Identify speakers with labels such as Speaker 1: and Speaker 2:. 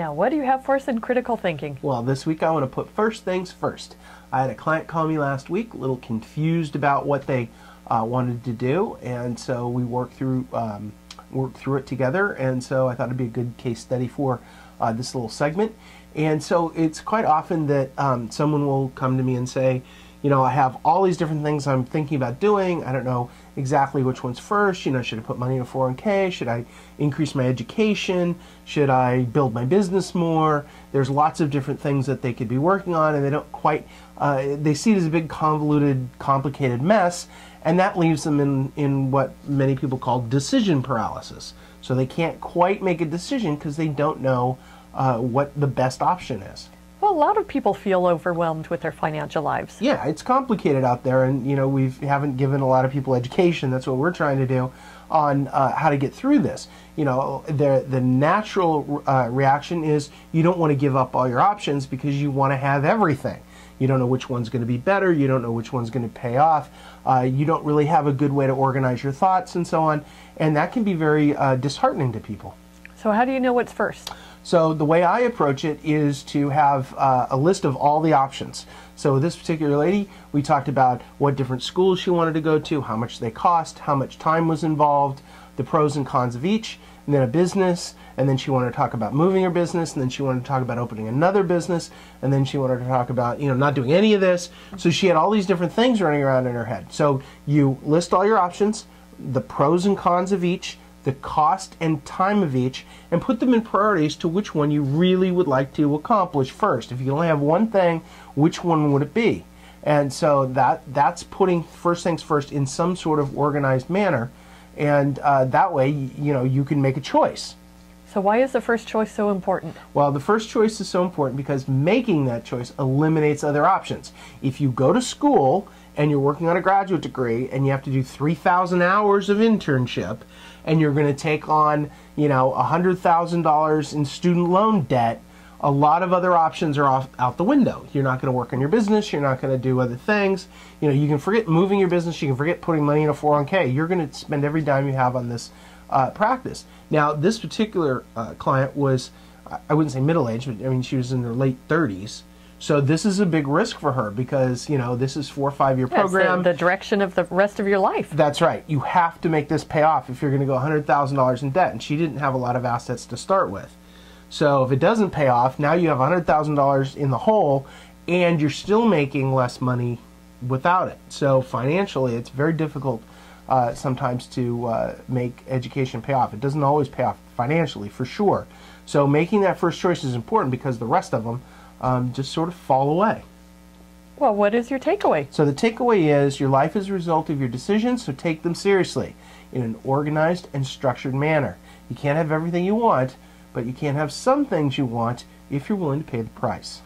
Speaker 1: Now, what do you have for us in critical thinking?
Speaker 2: Well, this week I want to put first things first. I had a client call me last week, a little confused about what they wanted to do, and so we worked through it together, and so I thought it'd be a good case study for this little segment. And so it's quite often that someone will come to me and say, you know, I have all these different things I'm thinking about doing. I don't know exactly which one's first. You know, should I put money in a 401k? Should I increase my education? Should I build my business more? There's lots of different things that they could be working on, and they don't quite, they see it as a big, convoluted, complicated mess, and that leaves them in what many people call decision paralysis. So they can't quite make a decision because they don't know what the best option is.
Speaker 1: Well, a lot of people feel overwhelmed with their financial lives.
Speaker 2: Yeah, it's complicated out there, and you know, we haven't given a lot of people education. That's what we're trying to do on how to get through this. You know, the natural reaction is you don't want to give up all your options because you want to have everything. You don't know which one's going to be better. You don't know which one's going to pay off. You don't really have a good way to organize your thoughts and so on, and that can be very disheartening to people.
Speaker 1: So how do you know what's first?
Speaker 2: So the way I approach it is to have a list of all the options. So with this particular lady, we talked about what different schools she wanted to go to, how much they cost, how much time was involved, the pros and cons of each, and then a business, and then she wanted to talk about moving her business, and then she wanted to talk about opening another business, and then she wanted to talk about, you know, not doing any of this. So she had all these different things running around in her head. So you list all your options, the pros and cons of each, the cost and time of each, and put them in priorities to which one you really would like to accomplish first. If you only have one thing, which one would it be? And so that's putting first things first in some sort of organized manner, and that way, you know, you can make a choice.
Speaker 1: So why is the first choice so important?
Speaker 2: Well, the first choice is so important because making that choice eliminates other options. If you go to school and you're working on a graduate degree and you have to do 3,000 hours of internship, and you're going to take on, you know, $100,000 in student loan debt, a lot of other options are out the window. You're not going to work on your business. You're not going to do other things. You know, you can forget moving your business. You can forget putting money in a 401k. You're going to spend every dime you have on this practice. Now, this particular client was, I wouldn't say middle-aged, but I mean, she was in her late 30s. So this is a big risk for her because, you know, this is 4 or 5 year program.
Speaker 1: The direction of the rest of your life.
Speaker 2: That's right. You have to make this pay off if you're going to go $100,000 in debt. And she didn't have a lot of assets to start with. So if it doesn't pay off, now you have $100,000 in the hole and you're still making less money without it. So financially, it's very difficult sometimes to make education pay off. It doesn't always pay off financially, for sure. So making that first choice is important because the rest of them just sort of fall away.
Speaker 1: Well, what is your takeaway?
Speaker 2: So the takeaway is your life is a result of your decisions, so take them seriously in an organized and structured manner. You can't have everything you want, but you can have some things you want if you're willing to pay the price.